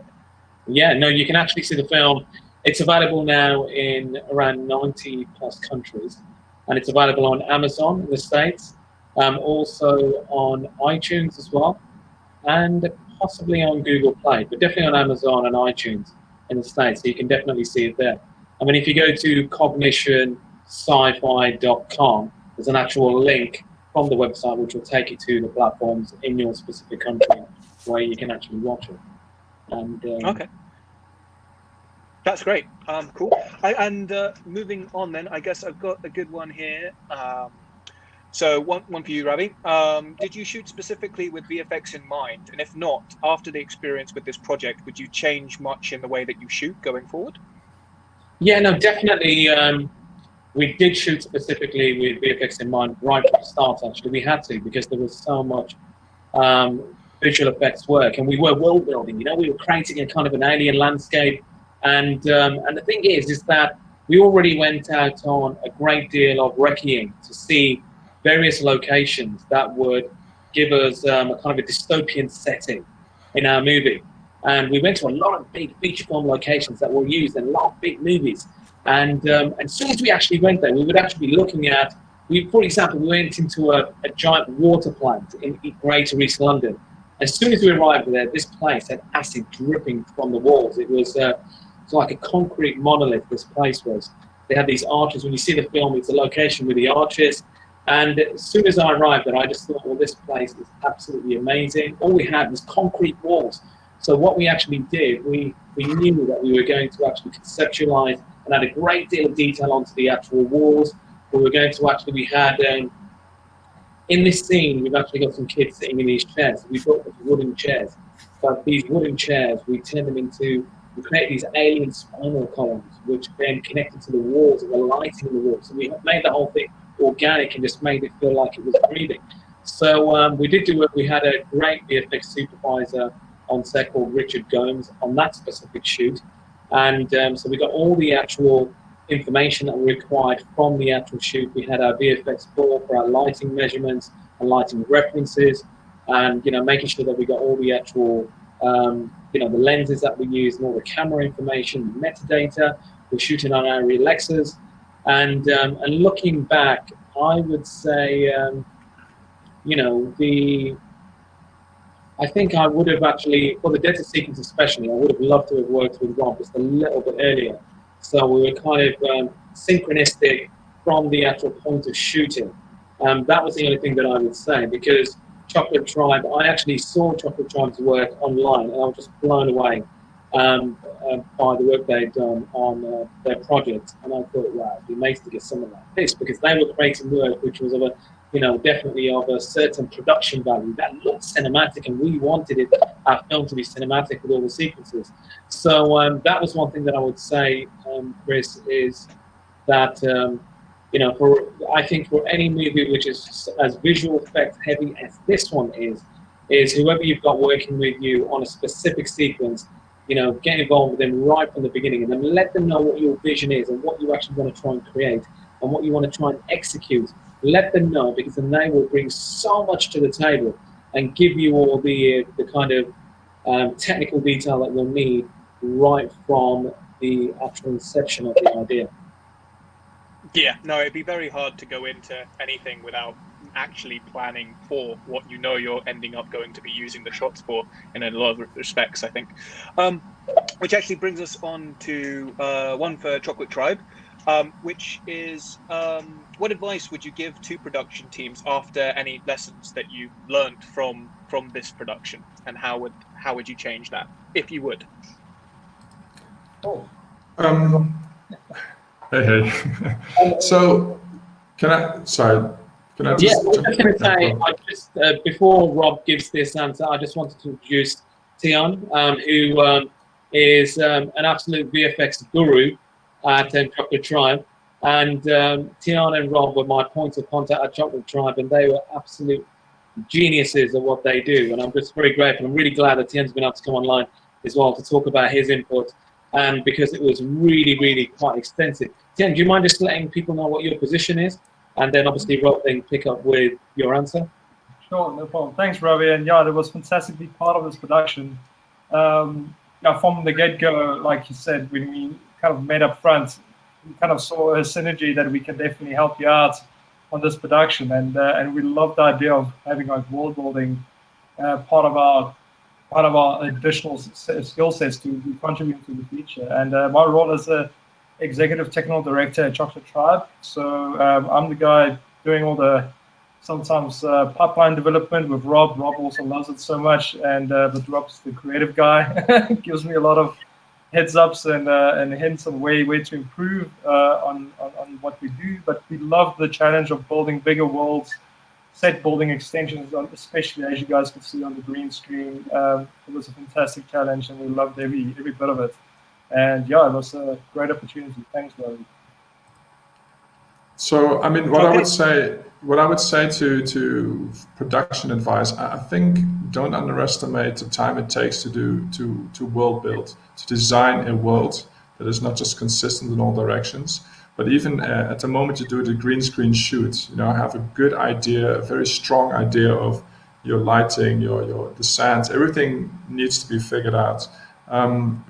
Yeah, no, you can actually see the film. It's available now in around 90 plus countries, and it's available on Amazon in the States, also on iTunes as well, and possibly on Google Play, but definitely on Amazon and iTunes in the States, so you can definitely see it there. I mean, if you go to cognitionsci-fi.com, there's an actual link from the website which will take you to the platforms in your specific country where you can actually watch it. And okay. That's great. Cool. And moving on then, I guess I've got a good one here. So one for you, Ravi. Did you shoot specifically with VFX in mind? And if not, after the experience with this project, would you change much in the way that you shoot going forward? Yeah, no, definitely. We did shoot specifically with VFX in mind right from the start, actually. We had to, because there was so much visual effects work, and we were world building, we were creating a kind of an alien landscape. And the thing is that we already went out on a great deal of recceing to see various locations that would give us a kind of a dystopian setting in our movie. And we went to a lot of big feature film locations that were used in a lot of big movies. And as soon as we actually went there, we would actually be looking at, for example, we went into a giant water plant in Greater East London. As soon as we arrived there, this place had acid dripping from the walls. It was like a concrete monolith, this place was. They had these arches. When you see the film, it's a location with the arches. And as soon as I arrived there, I just thought, well, this place is absolutely amazing. All we had was concrete walls. So what we actually did, we knew that we were going to actually conceptualize and add a great deal of detail onto the actual walls. We were going to actually, we had, in this scene, we've actually got some kids sitting in these chairs. We built these wooden chairs. But these wooden chairs, we turned them into, we created these alien spinal columns, which then connected to the walls and the lighting in the walls. So we made the whole thing organic and just made it feel like it was breathing. So we did do it. We had a great VFX supervisor on set called Richard Gomes on that specific shoot. And so we got all the actual information that we required from the actual shoot. We had our VFX board for our lighting measurements and lighting references, and making sure that we got all the actual the lenses that we used and all the camera information, metadata. We're shooting on our Alexas, and looking back, I would say I think I would have actually, for the desert sequence especially, I would have loved to have worked with Rob just a little bit earlier. So we were kind of synchronistic from the actual point of shooting. That was the only thing that I would say, because Chocolate Tribe, I actually saw Chocolate Tribe's work online, and I was just blown away by the work they'd done on their project. And I thought, wow, it'd be amazing to get something like this, because they were creating work which was of a definitely of a certain production value that looked cinematic, and we wanted our film to be cinematic with all the sequences. So that was one thing that I would say, Chris, is that I think for any movie which is as visual effects heavy as this one is whoever you've got working with you on a specific sequence, get involved with them right from the beginning, and then let them know what your vision is and what you actually want to try and create and what you want to try and execute. Let them know, because then they will bring so much to the table and give you all the kind of technical detail that you'll need right from the actual inception of the idea. Yeah, no, it'd be very hard to go into anything without actually planning for what you're ending up going to be using the shots for in a lot of respects, I think. Which actually brings us on to one for Chocolate Tribe, which is what advice would you give to production teams after any lessons that you've learned from this production, and how would you change that, if you would? Hey. So, can I just? Yeah, I was just going to say, before Rob gives this answer, I just wanted to introduce Tian, who is an absolute VFX guru at Chocolate Tribe. And Tian and Rob were my points of contact at Chocolate Tribe, and they were absolute geniuses at what they do. And I'm just very grateful. I'm really glad that Tian's been able to come online as well to talk about his input, because it was really, really quite extensive. Tian, do you mind just letting people know what your position is? And then obviously Rob then pick up with your answer. Sure, no problem. Thanks, Ravi. And yeah, it was fantastic to be part of this production. From the get-go, like you said, when we kind of met up front, we kind of saw a synergy that we can definitely help you out on this production, and we love the idea of having like world building part of our additional skill sets to be contributing to the feature. And my role as a executive technical director at Chocolate Tribe, so I'm the guy doing all the sometimes pipeline development with Rob. Rob also loves it so much, but Rob's the creative guy. Gives me a lot of heads ups and hints on where to improve on what we do. But we love the challenge of building bigger worlds, set building extensions, especially as you guys can see on the green screen. It was a fantastic challenge, and we loved every bit of it. And yeah, it was a great opportunity. Thanks, Ravi. So, I mean, what I would say to production advice, I think don't underestimate the time it takes to world build, to design a world that is not just consistent in all directions, but even at the moment you do the green screen shoot, have a good idea, a very strong idea of your lighting, the sands, everything needs to be figured out.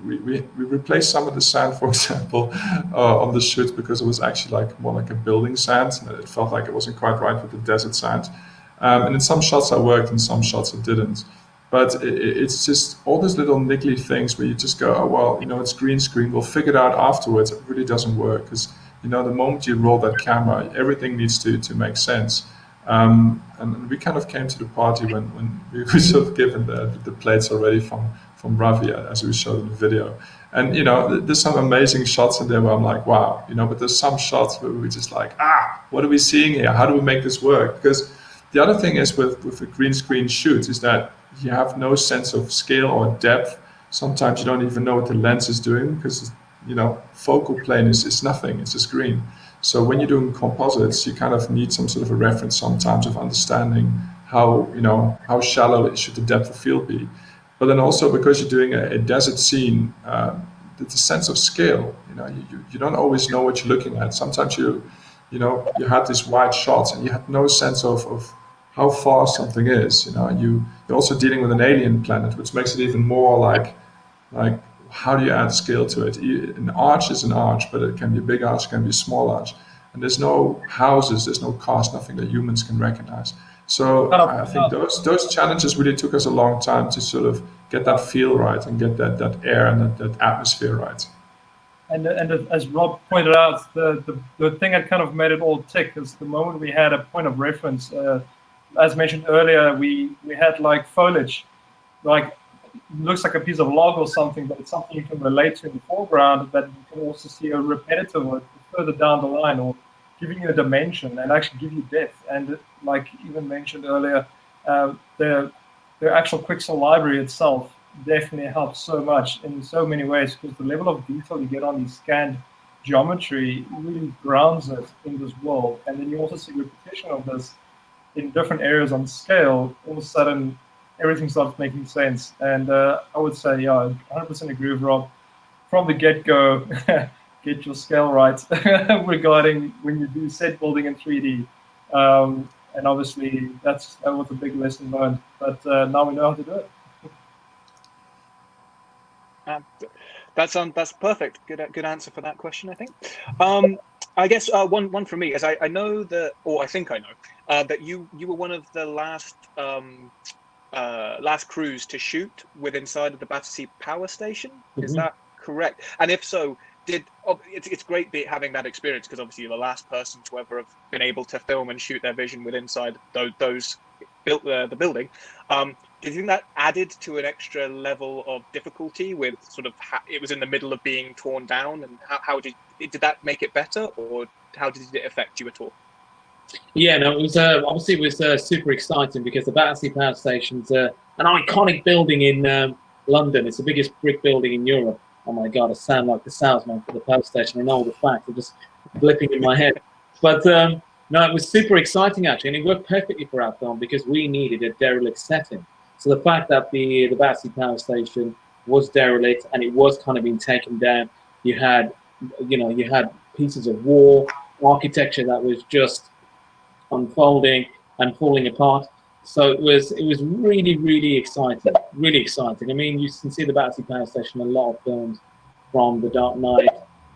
We replaced some of the sand, for example, on the shoot, because it was actually more like a building sand. It felt like it wasn't quite right with the desert sand. And in some shots I worked, in some shots I didn't. But it's just all these little niggly things where you just go, oh, well, it's green screen, we'll figure it out afterwards. It really doesn't work, because, the moment you roll that camera, everything needs to make sense. And we kind of came to the party when we were sort of given the plates already from Ravi, as we showed in the video. And, there's some amazing shots in there where I'm like, wow, but there's some shots where we're just like, what are we seeing here? How do we make this work? Because the other thing is with a green screen shoot is that you have no sense of scale or depth. Sometimes you don't even know what the lens is doing, because, focal plane is nothing, it's a screen. So when you're doing composites, you kind of need some sort of a reference sometimes of understanding how shallow should the depth of field be. But then also because you're doing a desert scene, the sense of scale. You don't always know what you're looking at. Sometimes you had these wide shots and you had no sense of how far something is. You're also dealing with an alien planet, which makes it even more like how do you add scale to it? An arch is an arch, but it can be a big arch, it can be a small arch. And there's no houses, there's no cars, nothing that humans can recognize. So I think those challenges really took us a long time to sort of get that feel right and get that air and that atmosphere right. And as Rob pointed out, the thing that kind of made it all tick is the moment we had a point of reference. As mentioned earlier, we had like foliage, like looks like a piece of log or something, but it's something you can relate to in the foreground that you can also see a repetitive or further down the line, or giving you a dimension and actually give you depth. And like even mentioned earlier, the actual Quixel library itself definitely helps so much in so many ways, because the level of detail you get on these scanned geometry really grounds it in this world. And then you also see repetition of this in different areas on scale. All of a sudden, everything starts making sense. And I would say, yeah, 100% agree with Rob. From the get-go, get your scale right regarding when you do set building in 3D. And obviously, that was a big lesson learned. But now we know how to do it. That's perfect. Good answer for that question, I think. I guess one for me is I know that, or I think I know that you were one of the last crews to shoot with inside of the Battersea Power Station. Is that correct? And if so, it's great having that experience, because obviously you're the last person to ever have been able to film and shoot their vision with inside those built the building. Do you think that added to an extra level of difficulty with sort of it was in the middle of being torn down, and how did that make it better, or how did it affect you at all? Yeah, no, it was obviously it was super exciting, because the Battersea Power Station's an iconic building in London. It's the biggest brick building in Europe. Oh my God, I sound like the salesman for the power station. I know all the facts are just blipping in my head. But no, it was super exciting actually, and it worked perfectly for our film because we needed a derelict setting. So the fact that the Battersea Power Station was derelict and it was kind of being taken down, you had pieces of war, architecture that was just unfolding and falling apart. So it was really, really exciting, really exciting. I mean, you can see the Battersea Power Station in a lot of films, from The Dark Knight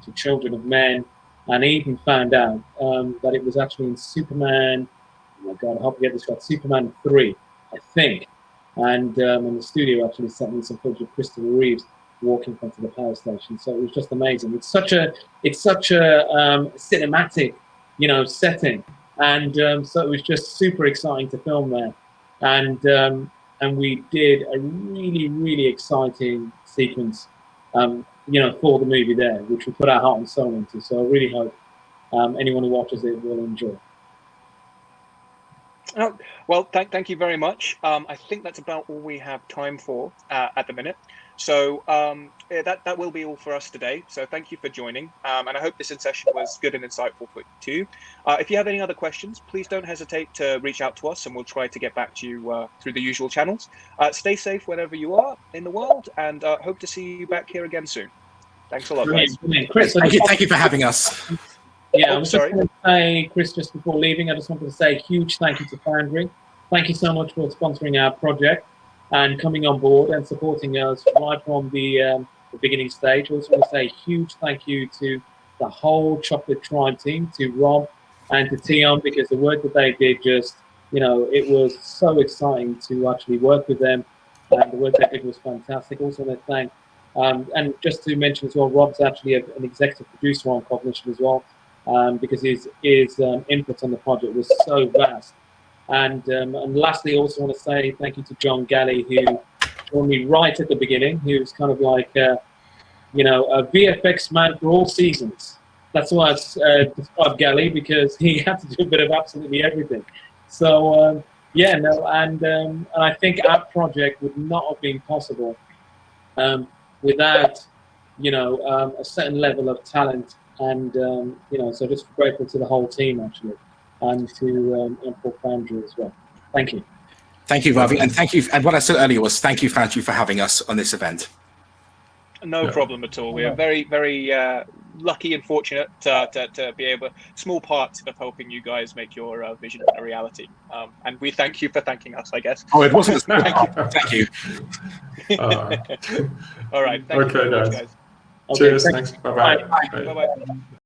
to Children of Men, and I even found out that it was actually in Superman, oh my God, I hope I get this right, Superman 3, I think. And the studio actually sent me some footage of Christopher Reeves walking onto the power station. So it was just amazing. It's such a cinematic, setting. And so it was just super exciting to film there. And we did a really, really exciting sequence, for the movie there, which we put our heart and soul into. So I really hope anyone who watches it will enjoy. Oh, well, thank you very much. I think that's about all we have time for at the minute. So that will be all for us today. So thank you for joining. And I hope this session was good and insightful for you too. If you have any other questions, please don't hesitate to reach out to us, and we'll try to get back to you through the usual channels. Stay safe wherever you are in the world, and hope to see you back here again soon. Thanks a lot, guys. Chris, thank you for having us. Yeah, I was just going to say, Chris, just before leaving, I just wanted to say a huge thank you to Foundry. Thank you so much for sponsoring our project and coming on board and supporting us right from the beginning stage. I also want to say a huge thank you to the whole Chocolate Tribe team, to Rob and to Tion, because the work that they did just, it was so exciting to actually work with them, and the work they did was fantastic. Also want to thank, and just to mention as well, Rob's actually an executive producer on Cognition as well. Because his input on the project was so vast. And lastly, I also want to say thank you to John Galley, who joined me right at the beginning. He was kind of like, a VFX man for all seasons. That's why I described Galley, because he had to do a bit of absolutely everything. So, and I think our project would not have been possible without, a certain level of talent. And so just grateful to the whole team actually, and to for Foundry as well. Thank you. Thank you, Ravi, and thank you. And what I said earlier was thank you, Foundry, for having us on this event. No problem at all. We are very, very lucky and fortunate to be able, small part of helping you guys make your vision a reality. And we thank you for thanking us, I guess. Oh, it wasn't. Thank you. All right. Thank you very much, guys. Cheers. Thanks. Bye-bye. Bye-bye.